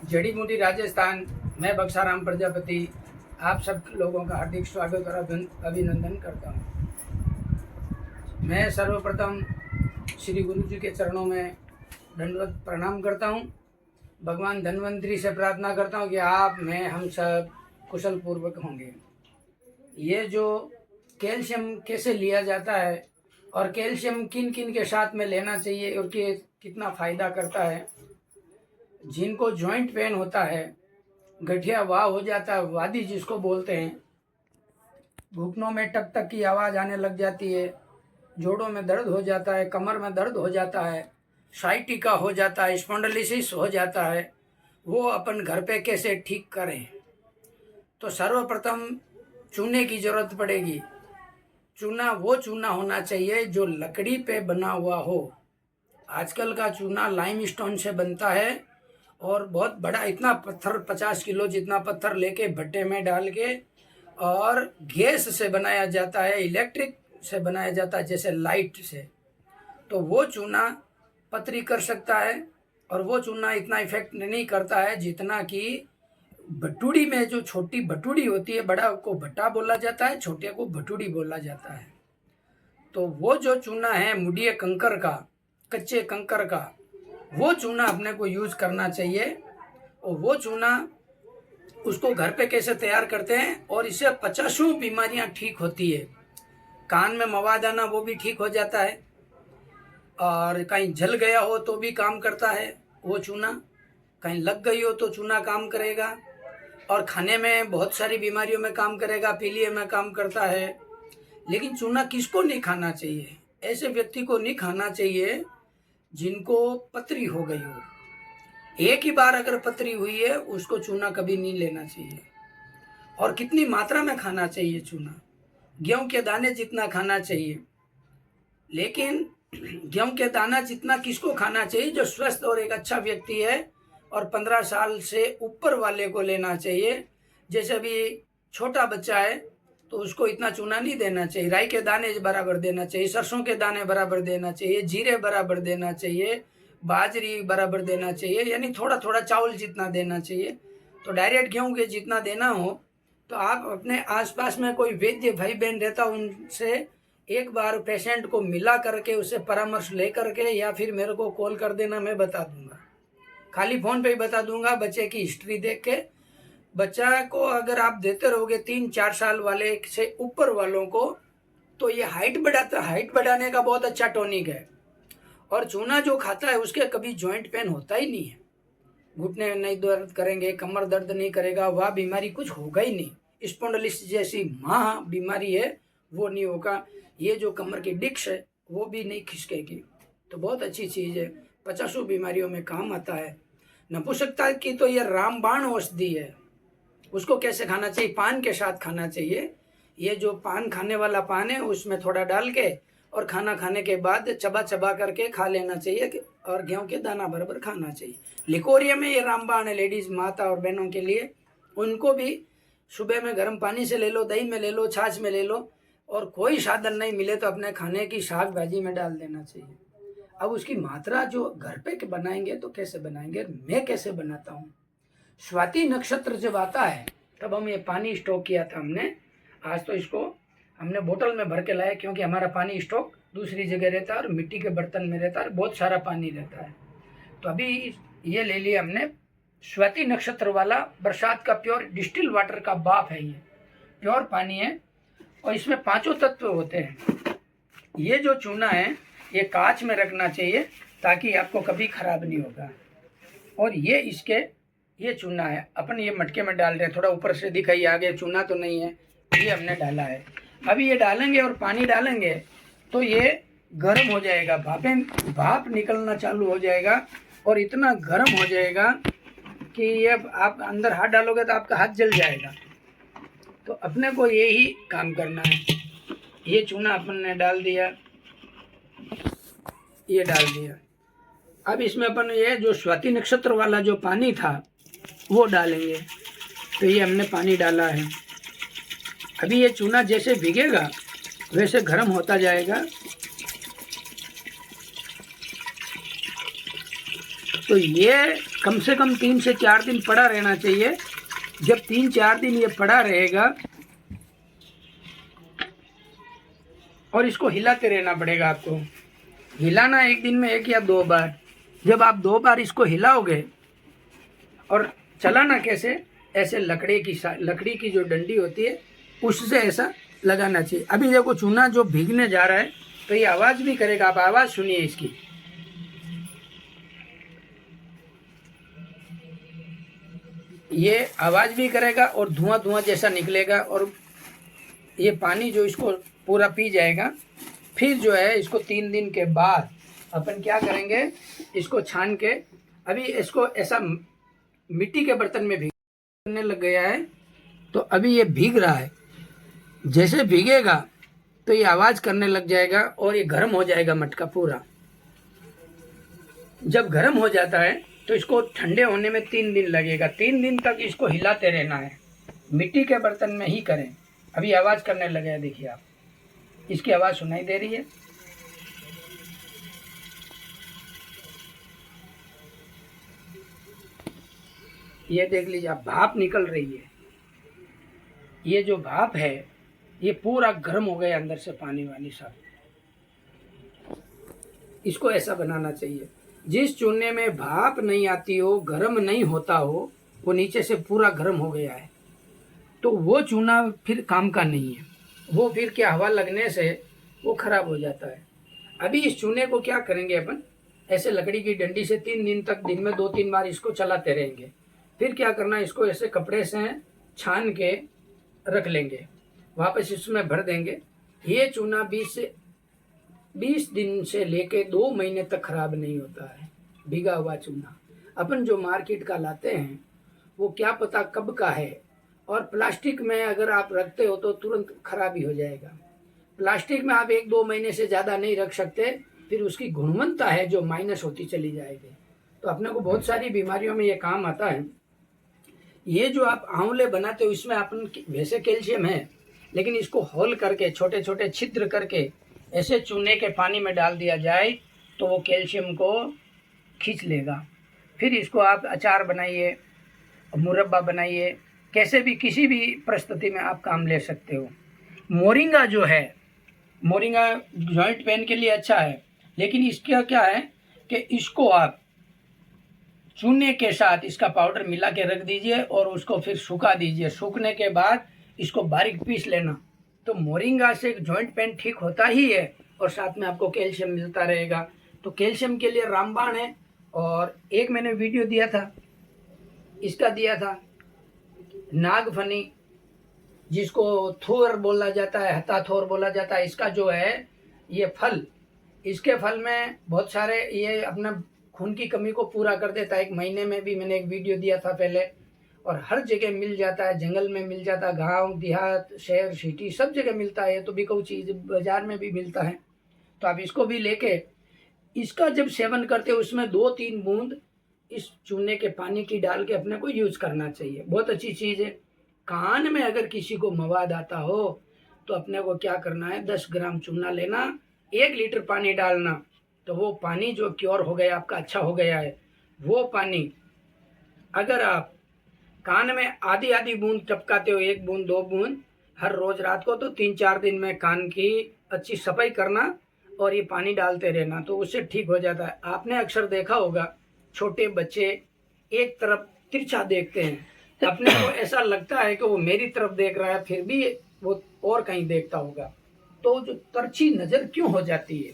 जड़ी बूटी राजस्थान, मैं बक्साराम प्रजापति आप सब लोगों का हार्दिक स्वागत और अभिनंदन करता हूँ। मैं सर्वप्रथम श्री गुरु जी के चरणों में दंडवत प्रणाम करता हूँ। भगवान धन्वंतरी से प्रार्थना करता हूँ कि आप मैं हम सब कुशल पूर्वक होंगे। ये जो कैल्शियम कैसे लिया जाता है और कैल्शियम किन किन के साथ में लेना चाहिए और कि कितना फ़ायदा करता है, जिनको जॉइंट पेन होता है, गठिया वाह हो जाता है, वादी जिसको बोलते हैं, घुटनों में टक टक की आवाज़ आने लग जाती है, जोड़ों में दर्द हो जाता है, कमर में दर्द हो जाता है, साइटिका हो जाता है, स्पॉन्डिलिसिस हो जाता है, वो अपन घर पे कैसे ठीक करें। तो सर्वप्रथम चूने की ज़रूरत पड़ेगी। चूना वो चूना होना चाहिए जो लकड़ी पे बना हुआ हो। आजकल का चूना लाइमस्टोन से बनता है और बहुत बड़ा इतना पत्थर 50 किलो जितना पत्थर लेके भट्टे में डाल के और गैस से बनाया जाता है, इलेक्ट्रिक से बनाया जाता है, जैसे लाइट से। तो वो चूना पतरी कर सकता है और वो चूना इतना इफेक्ट नहीं करता है जितना कि भटूड़ी में जो छोटी भटूड़ी होती है, बड़ा को भट्टा बोला जाता है, छोटे को भटूड़ी बोला जाता है। तो वो जो चूना है मुड़िए कंकर का, कच्चे कंकर का, वो चूना अपने को यूज़ करना चाहिए। और वो चूना उसको घर पे कैसे तैयार करते हैं और इससे 50 बीमारियां ठीक होती है। कान में मवाद आना वो भी ठीक हो जाता है, और कहीं जल गया हो तो भी काम करता है वो चूना, कहीं लग गई हो तो चूना काम करेगा, और खाने में बहुत सारी बीमारियों में काम करेगा, पीलिए में काम करता है। लेकिन चूना किसको नहीं खाना चाहिए? ऐसे व्यक्ति को नहीं खाना चाहिए जिनको पथरी हो गई हो। एक ही बार अगर पथरी हुई है उसको चूना कभी नहीं लेना चाहिए। और कितनी मात्रा में खाना चाहिए चूना? गेहूं के दाने जितना खाना चाहिए। लेकिन गेहूं के दाना जितना किसको खाना चाहिए? जो स्वस्थ और एक अच्छा व्यक्ति है, और 15 साल से ऊपर वाले को लेना चाहिए। जैसे अभी छोटा बच्चा है तो उसको इतना चूना नहीं देना चाहिए। राई के दाने बराबर देना चाहिए, सरसों के दाने बराबर देना चाहिए, जीरे बराबर देना चाहिए, बाजरी बराबर देना चाहिए, यानी थोड़ा थोड़ा चावल जितना देना चाहिए। तो डायरेक्ट गेहूं के जितना देना हो तो आप अपने आसपास में कोई वैद्य भाई बहन रहता उनसे एक बार पेशेंट को मिला करके उससे परामर्श ले करके, या फिर मेरे को कॉल कर देना, मैं बता दूंगा। खाली फ़ोन पे ही बता दूंगा। बच्चे की हिस्ट्री देख के बच्चा को अगर आप देते रहोगे 3-4 साल वाले से ऊपर वालों को, तो ये हाइट बढ़ाने का बहुत अच्छा टॉनिक है। और चूना जो खाता है उसके कभी जॉइंट पेन होता ही नहीं है, घुटने नहीं दर्द करेंगे, कमर दर्द नहीं करेगा, वह बीमारी कुछ होगा ही नहीं। स्पॉन्डिलिसिस जैसी महा बीमारी है वो नहीं होगा। ये जो कमर की डिस्क है वो भी नहीं खिसकेगी। तो बहुत अच्छी चीज़ है, 50 बीमारियों में काम आता है। नपुंसकता की तो ये रामबाण औषधि है। उसको कैसे खाना चाहिए? पान के साथ खाना चाहिए। ये जो पान खाने वाला पान है उसमें थोड़ा डाल के और खाना खाने के बाद चबा चबा करके खा लेना चाहिए, और गेहूं के दाना बराबर खाना चाहिए। लिकोरिया में ये रामबाण है, लेडीज माता और बहनों के लिए। उनको भी सुबह में गर्म पानी से ले लो, दही में ले लो, छाछ में ले लो, और कोई साधन नहीं मिले तो अपने खाने की साग भाजी में डाल देना चाहिए। अब उसकी मात्रा जो घर पे बनाएंगे तो कैसे बनाएंगे, मैं कैसे बनाता हूँ। स्वाति नक्षत्र जब आता है तब हम ये पानी स्टॉक किया था हमने। आज तो इसको हमने बोतल में भर के लाया, क्योंकि हमारा पानी स्टॉक दूसरी जगह रहता है और मिट्टी के बर्तन में रहता है, बहुत सारा पानी रहता है। तो अभी ये ले लिया हमने, स्वाति नक्षत्र वाला बरसात का प्योर डिस्टिल वाटर का बाप है। ये प्योर पानी है और इसमें 5 तत्व होते हैं। ये जो चूना है ये कांच में रखना चाहिए ताकि आपको कभी खराब नहीं होगा। और ये चूना है, अपन ये मटके में डाल रहे हैं। थोड़ा ऊपर से दिखाइए, आगे चूना तो नहीं है, ये हमने डाला है। अभी ये डालेंगे और पानी डालेंगे तो ये गर्म हो जाएगा, भाप निकलना चालू हो जाएगा और इतना गर्म हो जाएगा कि ये आप अंदर हाथ डालोगे तो आपका हाथ जल जाएगा। तो अपने को यही काम करना है। ये चूना अपन ने डाल दिया, ये डाल दिया। अब इसमें अपन ये जो स्वाति नक्षत्र वाला जो पानी था वो डालेंगे। तो ये हमने पानी डाला है। अभी ये चूना जैसे भीगेगा वैसे गर्म होता जाएगा। तो ये कम से कम 3 से 4 दिन पड़ा रहना चाहिए। जब 3-4 दिन ये पड़ा रहेगा और इसको हिलाते रहना पड़ेगा आपको। हिलाना एक दिन में 1 या 2 बार। जब आप 2 बार इसको हिलाओगे, और चलाना कैसे, ऐसे लकड़ी की जो डंडी होती है उससे ऐसा लगाना चाहिए। अभी देखो चूना जो भीगने जा रहा है तो ये आवाज़ भी करेगा, आप आवाज़ सुनिए इसकी। ये आवाज़ भी करेगा और धुआं जैसा निकलेगा, और ये पानी जो इसको पूरा पी जाएगा। फिर जो है इसको 3 दिन के बाद अपन क्या करेंगे, इसको छान के, अभी इसको ऐसा मिट्टी के बर्तन में भीगने लग गया है, तो अभी ये भीग रहा है। जैसे भीगेगा तो ये आवाज़ करने लग जाएगा और ये गर्म हो जाएगा मटका पूरा। जब गर्म हो जाता है तो इसको ठंडे होने में 3 दिन लगेगा। 3 दिन तक इसको हिलाते रहना है, मिट्टी के बर्तन में ही करें। अभी आवाज़ करने लगे हैं, देखिए आप, इसकी आवाज़ सुनाई दे रही है। ये देख लीजिए आप, भाप निकल रही है। ये जो भाप है ये पूरा गर्म हो गया अंदर से, पानी वानी सब। इसको ऐसा बनाना चाहिए। जिस चूने में भाप नहीं आती हो, गर्म नहीं होता हो, वो नीचे से पूरा गर्म हो गया है, तो वो चूना फिर काम का नहीं है। वो फिर क्या, हवा लगने से वो खराब हो जाता है। अभी इस चूने को क्या करेंगे अपन, ऐसे लकड़ी की डंडी से 3 दिन तक दिन में 2-3 बार इसको चलाते रहेंगे। फिर क्या करना, इसको ऐसे कपड़े से छान के रख लेंगे, वापस इसमें भर देंगे। ये चूना 20 दिन से लेके 2 महीने तक खराब नहीं होता है, भीगा हुआ चूना। अपन जो मार्केट का लाते हैं वो क्या पता कब का है, और प्लास्टिक में अगर आप रखते हो तो तुरंत खराबी हो जाएगा। प्लास्टिक में आप 1-2 महीने से ज़्यादा नहीं रख सकते, फिर उसकी गुणवत्ता है जो माइनस होती चली जाएगी। तो अपने को बहुत सारी बीमारियों में ये काम आता है। ये जो आप आंवले बनाते हो इसमें अपन वैसे कैल्शियम है, लेकिन इसको होल करके, छोटे छोटे छिद्र करके ऐसे चूने के पानी में डाल दिया जाए तो वो कैल्शियम को खींच लेगा। फिर इसको आप अचार बनाइए, मुरब्बा बनाइए, कैसे भी किसी भी परिस्थिति में आप काम ले सकते हो। मोरिंगा जो है, मोरिंगा जॉइंट पेन के लिए अच्छा है, लेकिन इसका क्या है कि इसको आप चूने के साथ इसका पाउडर मिला के रख दीजिए और उसको फिर सुखा दीजिए। सूखने के बाद इसको बारीक पीस लेना, तो मोरिंगा से जॉइंट पेन ठीक होता ही है और साथ में आपको कैल्शियम मिलता रहेगा। तो कैल्शियम के लिए रामबाण है। और एक मैंने वीडियो दिया था, इसका दिया था नागफनी, जिसको थोर बोला जाता है, हताथोर बोला जाता है। इसका जो है ये फल, इसके फल में बहुत सारे, ये अपना खून की कमी को पूरा कर देता है। 1 महीने में भी मैंने एक वीडियो दिया था पहले, और हर जगह मिल जाता है, जंगल में मिल जाता है, गांव देहात शहर सिटी सब जगह मिलता है। तो बिकाऊ चीज़ बाजार में भी मिलता है। तो आप इसको भी लेके इसका जब सेवन करते हो उसमें 2-3 बूंद इस चूने के पानी की डाल के अपने को यूज करना चाहिए। बहुत अच्छी चीज़ है। कान में अगर किसी को मवाद आता हो तो अपने को क्या करना है, 10 ग्राम चूना लेना, 1 लीटर पानी डालना, तो वो पानी जो क्योर हो गया आपका, अच्छा हो गया है, वो पानी अगर आप कान में आधी बूंद टपकाते हो, 1 बूंद 2 बूंद हर रोज रात को, तो 3-4 दिन में कान की अच्छी सफाई करना और ये पानी डालते रहना, तो उससे ठीक हो जाता है। आपने अक्सर देखा होगा छोटे बच्चे एक तरफ तिरछा देखते हैं, अपने को ऐसा लगता है कि वो मेरी तरफ देख रहा है, फिर भी वो और कहीं देखता होगा। तो जो तिरछी नज़र क्यों हो जाती है,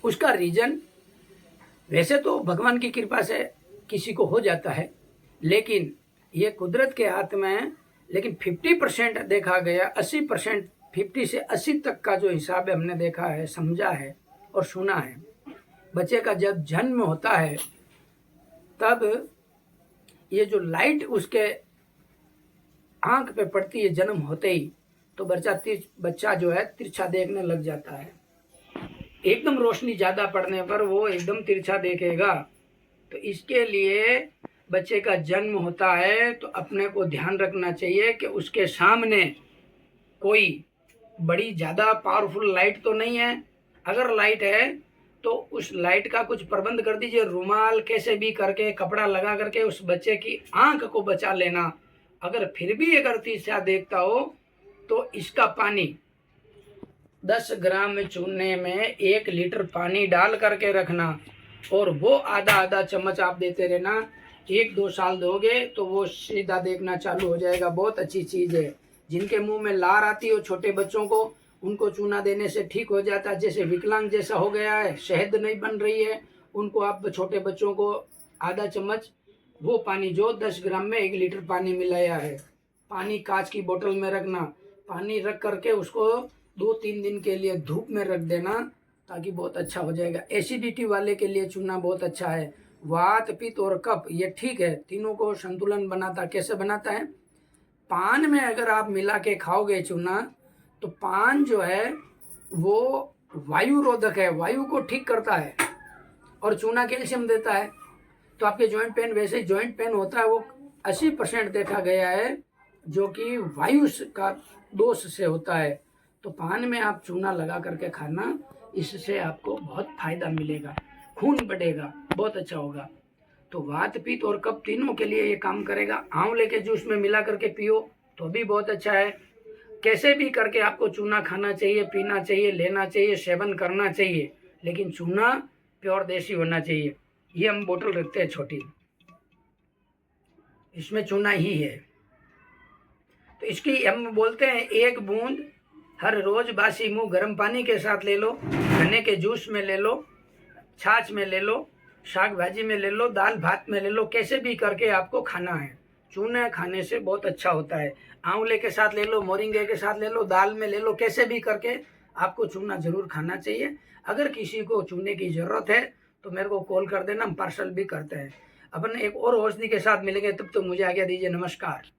उसका रीज़न वैसे तो भगवान की कृपा से किसी को हो जाता है, लेकिन ये कुदरत के हाथ में है। लेकिन 50% देखा गया, 80%, 50 से 80 तक का जो हिसाब है हमने देखा है, समझा है और सुना है। बच्चे का जब जन्म होता है तब ये जो लाइट उसके आंख पे पड़ती है जन्म होते ही, तो बच्चा जो है तिरछा देखने लग जाता है। एकदम रोशनी ज़्यादा पड़ने पर वो एकदम तिरछा देखेगा। तो इसके लिए बच्चे का जन्म होता है तो अपने को ध्यान रखना चाहिए कि उसके सामने कोई बड़ी ज़्यादा पावरफुल लाइट तो नहीं है। अगर लाइट है तो उस लाइट का कुछ प्रबंध कर दीजिए, रुमाल कैसे भी करके कपड़ा लगा करके उस बच्चे की आंख को बचा लेना। अगर फिर भी अगर तीसरा देखता हो तो इसका पानी 10 ग्राम चूने में 1 लीटर पानी डाल करके रखना और वो आधा आधा चम्मच आप देते रहना। 1-2 साल दोगे तो वो सीधा देखना चालू हो जाएगा। बहुत अच्छी चीज़ है। जिनके मुंह में लार आती हो छोटे बच्चों को, उनको चूना देने से ठीक हो जाता है। जैसे विकलांग जैसा हो गया है, शहद नहीं बन रही है, उनको आप छोटे बच्चों को आधा चम्मच वो पानी जो 10 ग्राम में 1 लीटर पानी मिलाया है, पानी कांच की बोतल में रखना। पानी रख करके उसको 2-3 दिन के लिए धूप में रख देना ताकि बहुत अच्छा हो जाएगा। एसिडिटी वाले के लिए चूना बहुत अच्छा है। वात, पित्त और कफ ये ठीक है, तीनों को संतुलन बनाता। कैसे बनाता है? पान में अगर आप मिला के खाओगे चूना तो पान जो है वो वायु रोधक है, वायु को ठीक करता है और चूना कैल्शियम देता है। तो आपके जॉइंट पेन, वैसे जॉइंट पेन होता है वो 80% देखा गया है जो कि वायु का दोष से होता है। तो पान में आप चूना लगा करके खाना, इससे आपको बहुत फायदा मिलेगा, खून बढ़ेगा, बहुत अच्छा होगा। तो वात, पित्त और कफ तीनों के लिए ये काम करेगा। आंवले के जूस में मिला करके पियो तो भी बहुत अच्छा है। कैसे भी करके आपको चूना खाना चाहिए, पीना चाहिए, लेना चाहिए, सेवन करना चाहिए, लेकिन चूना प्योर देसी होना चाहिए। ये हम बोतल रखते हैं छोटी, इसमें चूना ही है। तो इसकी हम बोलते हैं 1 बूंद हर रोज बासी मुंह गर्म पानी के साथ ले लो, गन्ने के जूस में ले लो, छाछ में ले लो, साग भाजी में ले लो, दाल भात में ले लो, कैसे भी करके आपको खाना है। चूना खाने से बहुत अच्छा होता है। आंवले के साथ ले लो, मोरिंगे के साथ ले लो, दाल में ले लो, कैसे भी करके आपको चूना जरूर खाना चाहिए। अगर किसी को चूने की ज़रूरत है तो मेरे को कॉल कर देना, हम पार्सल भी करते हैं। अपन एक और औषधि के साथ मिलेंगे, तब तो मुझे आज्ञा दीजिए। नमस्कार।